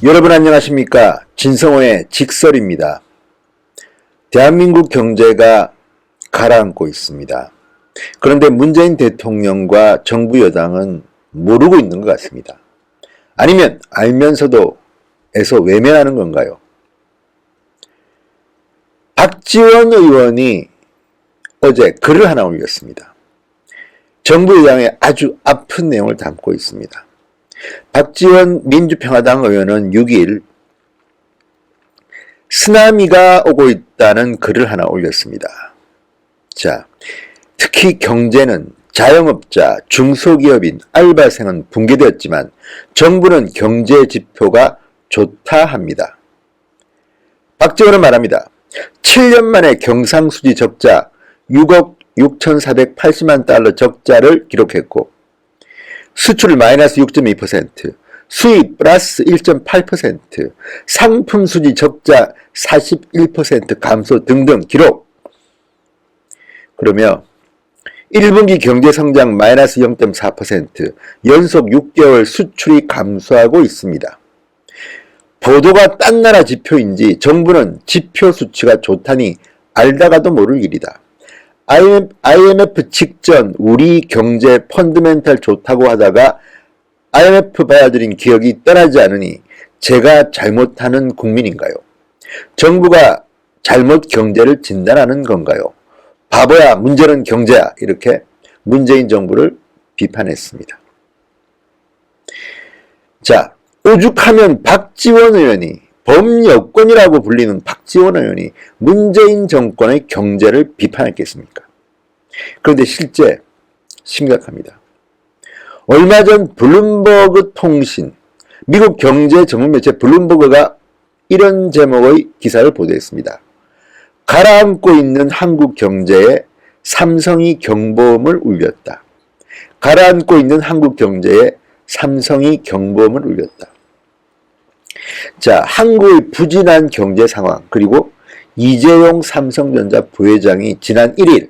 여러분 안녕하십니까? 진성호의 직설입니다. 대한민국 경제가 가라앉고 있습니다. 그런데 문재인 대통령과 정부 여당은 모르고 있는 것 같습니다. 아니면 알면서도 애서 외면하는 건가요? 박지원 의원이 어제 글을 하나 올렸습니다. 정부 여당의 아주 아픈 내용을 담고 있습니다. 박지원 민주평화당 의원은 6일 쓰나미가 오고 있다는 글을 하나 올렸습니다. 자, 특히 경제는 자영업자, 중소기업인, 알바생은 붕괴되었지만 정부는 경제 지표가 좋다 합니다. 박지원은 말합니다. 7년 만에 경상수지 적자 6억 6,480만 달러 적자를 기록했고 수출 마이너스 6.2%, 수입 플러스 1.8%, 상품 수지 적자 41% 감소 등등 기록. 그러며 1분기 경제성장 마이너스 0.4%, 연속 6개월 수출이 감소하고 있습니다. 보도가 딴 나라 지표인지 정부는 지표 수치가 좋다니 알다가도 모를 일이다. IMF 직전 우리 경제 펀드멘탈 좋다고 하다가 IMF 받아들인 기억이 떠나지 않으니 제가 잘못하는 국민인가요? 정부가 잘못 경제를 진단하는 건가요? 바보야, 문제는 경제야. 이렇게 문재인 정부를 비판했습니다. 자, 오죽하면 박지원 의원이, 범여권이라고 불리는 박지원 의원이 문재인 정권의 경제를 비판했겠습니까? 그런데 실제 심각합니다. 얼마 전 블룸버그 통신, 미국 경제 전문 매체 블룸버그가 이런 제목의 기사를 보도했습니다. 가라앉고 있는 한국 경제에 삼성이 경보음을 울렸다. 가라앉고 있는 한국 경제에 삼성이 경보음을 울렸다. 자, 한국의 부진한 경제 상황, 그리고 이재용 삼성전자 부회장이 지난 1일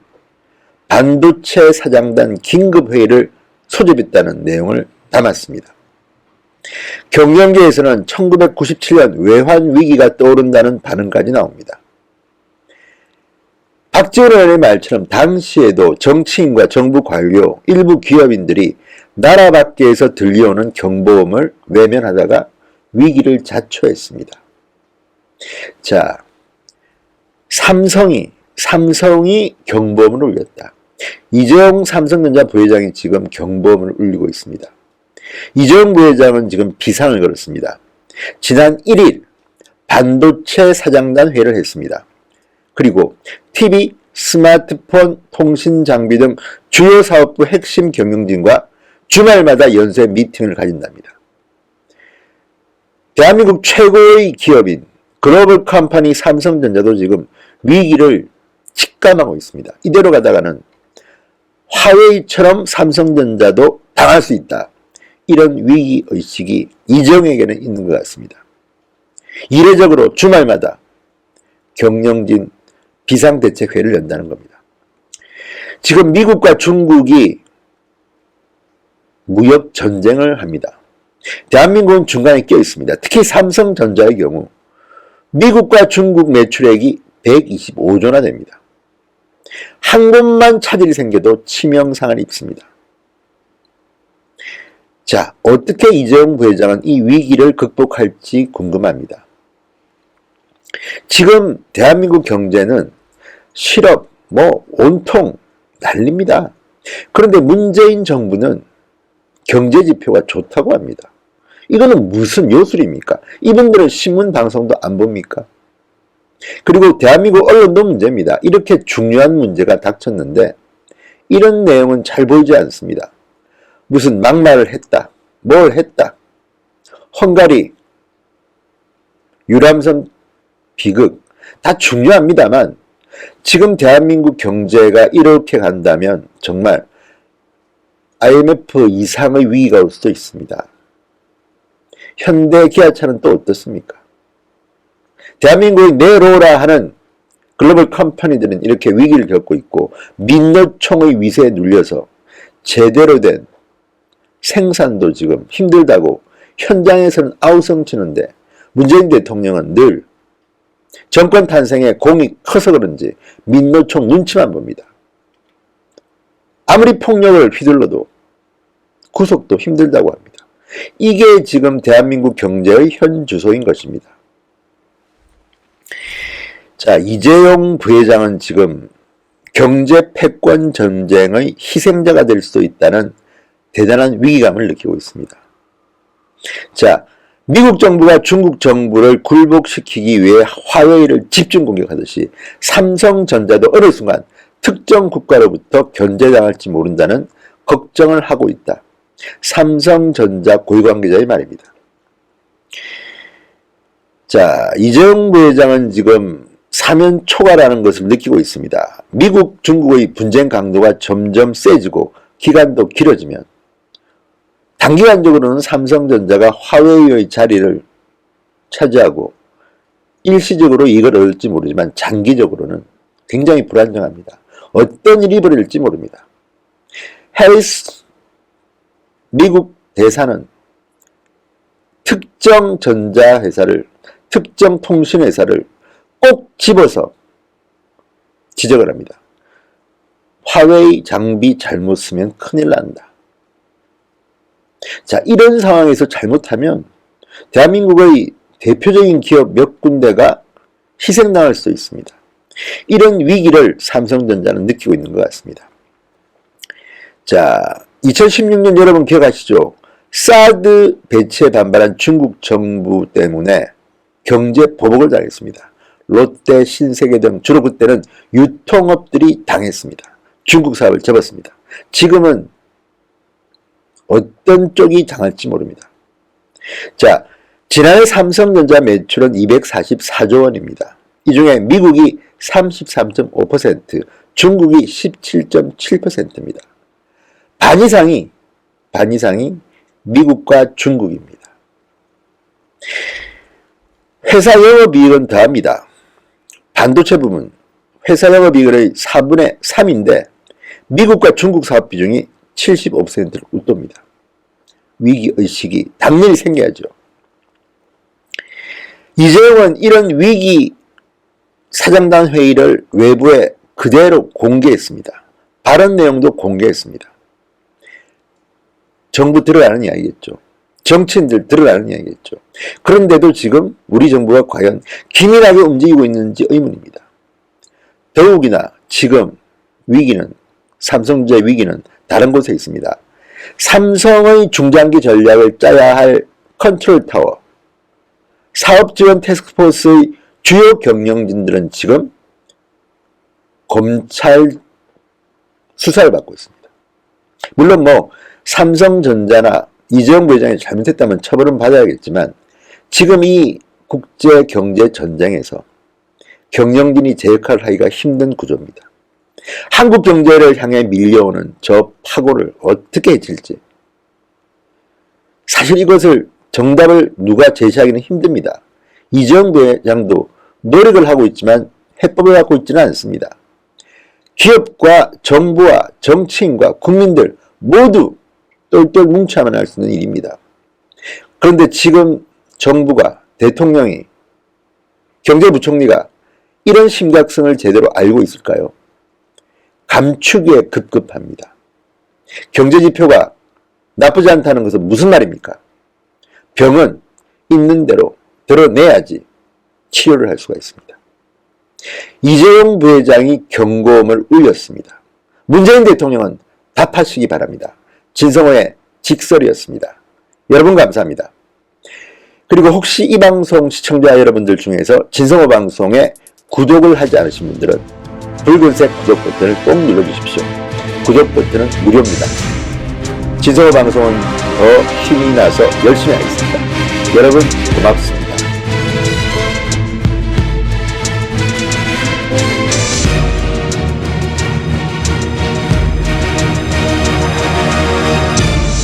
반도체 사장단 긴급회의를 소집했다는 내용을 담았습니다. 경영계에서는 1997년 외환위기가 떠오른다는 반응까지 나옵니다. 박지원 의원의 말처럼 당시에도 정치인과 정부 관료, 일부 기업인들이 나라 밖에서 들려오는 경보음을 외면하다가 위기를 자초했습니다. 자, 삼성이 경보음을 울렸다. 이재용 삼성전자 부회장이 지금 경보음을 울리고 있습니다. 이재용 부회장은 지금 비상을 걸었습니다. 지난 1일 반도체 사장단 회의를 했습니다. 그리고 TV, 스마트폰, 통신 장비 등 주요 사업부 핵심 경영진과 주말마다 연쇄 미팅을 가진답니다. 대한민국 최고의 기업인 글로벌 컴퍼니 삼성전자도 지금 위기를 직감하고 있습니다. 이대로 가다가는 화웨이처럼 삼성전자도 당할 수 있다. 이런 위기의식이 이재용에게는 있는 것 같습니다. 이례적으로 주말마다 경영진 비상대책회를 연다는 겁니다. 지금 미국과 중국이 무역 전쟁을 합니다. 대한민국은 중간에 껴 있습니다. 특히 삼성전자의 경우 미국과 중국 매출액이 125조나 됩니다. 한 곳만 차질이 생겨도 치명상을 입습니다. 자, 어떻게 이재용 부회장은 이 위기를 극복할지 궁금합니다. 지금 대한민국 경제는 실업, 온통 난립니다. 그런데 문재인 정부는 경제지표가 좋다고 합니다. 이거는 무슨 요술입니까? 이분들은 신문 방송도 안 봅니까? 그리고 대한민국 언론도 문제입니다. 이렇게 중요한 문제가 닥쳤는데 이런 내용은 잘 보이지 않습니다. 무슨 막말을 했다, 뭘 했다, 헝가리, 유람선 비극 다 중요합니다만 지금 대한민국 경제가 이렇게 간다면 정말 IMF 이상의 위기가 올 수도 있습니다. 현대 기아차는 또 어떻습니까? 대한민국의 내로라 하는 글로벌 컴퍼니들은 이렇게 위기를 겪고 있고 민노총의 위세에 눌려서 제대로 된 생산도 지금 힘들다고 현장에서는 아우성치는데 문재인 대통령은 늘 정권 탄생에 공이 커서 그런지 민노총 눈치만 봅니다. 아무리 폭력을 휘둘러도 구속도 힘들다고 합니다. 이게 지금 대한민국 경제의 현 주소인 것입니다. 자, 이재용 부회장은 지금 경제 패권 전쟁의 희생자가 될 수도 있다는 대단한 위기감을 느끼고 있습니다. 자, 미국 정부가 중국 정부를 굴복시키기 위해 화웨이를 집중 공격하듯이 삼성전자도 어느 순간 특정 국가로부터 견제당할지 모른다는 걱정을 하고 있다. 삼성전자 고위 관계자의 말입니다. 자, 이재용 부회장은 지금 사면 초과라는 것을 느끼고 있습니다. 미국, 중국의 분쟁 강도가 점점 세지고 기간도 길어지면 단기간적으로는 삼성전자가 화웨이의 자리를 차지하고 일시적으로 이익을 얻을지 모르지만 장기적으로는 굉장히 불안정합니다. 어떤 일이 벌어질지 모릅니다. 해리스 미국 대사는 특정 전자회사를, 특정 통신회사를 꼭 집어서 지적을 합니다. 화웨이 장비 잘못 쓰면 큰일 난다. 자, 이런 상황에서 잘못하면 대한민국의 대표적인 기업 몇 군데가 희생당할 수도 있습니다. 이런 위기를 삼성전자는 느끼고 있는 것 같습니다. 자, 2016년 여러분 기억하시죠? 사드 배치에 반발한 중국 정부 때문에 경제 보복을 당했습니다. 롯데, 신세계 등 주로 그때는 유통업들이 당했습니다. 중국 사업을 접었습니다. 지금은 어떤 쪽이 당할지 모릅니다. 자, 지난해 삼성전자 매출은 244조 원입니다. 이 중에 미국이 33.5%, 중국이 17.7%입니다. 반 이상이 미국과 중국입니다. 회사 영업이익은 더합니다. 반도체 부문 회사 영업이익의 4분의 3인데 미국과 중국 사업 비중이 75%를 웃돕니다. 위기의식이 당연히 생겨야죠. 이재용은 이런 위기 사장단 회의를 외부에 그대로 공개했습니다. 발언 내용도 공개했습니다. 정부 들어가는 이야기겠죠. 정치인들 들어가는 이야기겠죠. 그런데도 지금 우리 정부가 과연 기민하게 움직이고 있는지 의문입니다. 더욱이나 지금 위기는, 삼성전자의 위기는 다른 곳에 있습니다. 삼성의 중장기 전략을 짜야 할 컨트롤타워, 사업지원 태스크포스의 주요 경영진들은 지금 검찰 수사를 받고 있습니다. 물론 삼성전자나 이재용 부회장이 잘못했다면 처벌은 받아야겠지만 지금 이 국제 경제 전쟁에서 경영진이 제 역할을 하기가 힘든 구조입니다. 한국 경제를 향해 밀려오는 저 파고를 어떻게 해칠지, 사실 이것을 정답을 누가 제시하기는 힘듭니다. 이재용 부회장도 노력을 하고 있지만 해법을 갖고 있지는 않습니다. 기업과 정부와 정치인과 국민들 모두 똘똘 뭉쳐야만 할 수 있는 일입니다. 그런데 지금 정부가, 대통령이, 경제부총리가 이런 심각성을 제대로 알고 있을까요? 감추기에 급급합니다. 경제지표가 나쁘지 않다는 것은 무슨 말입니까? 병은 있는 대로 드러내야지 치료를 할 수가 있습니다. 이재용 부회장이 경고음을 울렸습니다. 문재인 대통령은 답하시기 바랍니다. 진성호의 직설이었습니다. 여러분 감사합니다. 그리고 혹시 이 방송 시청자 여러분들 중에서 진성호 방송에 구독을 하지 않으신 분들은 붉은색 구독 버튼을 꼭 눌러주십시오. 구독 버튼은 무료입니다. 진성호 방송은 더 힘이 나서 열심히 하겠습니다. 여러분 고맙습니다.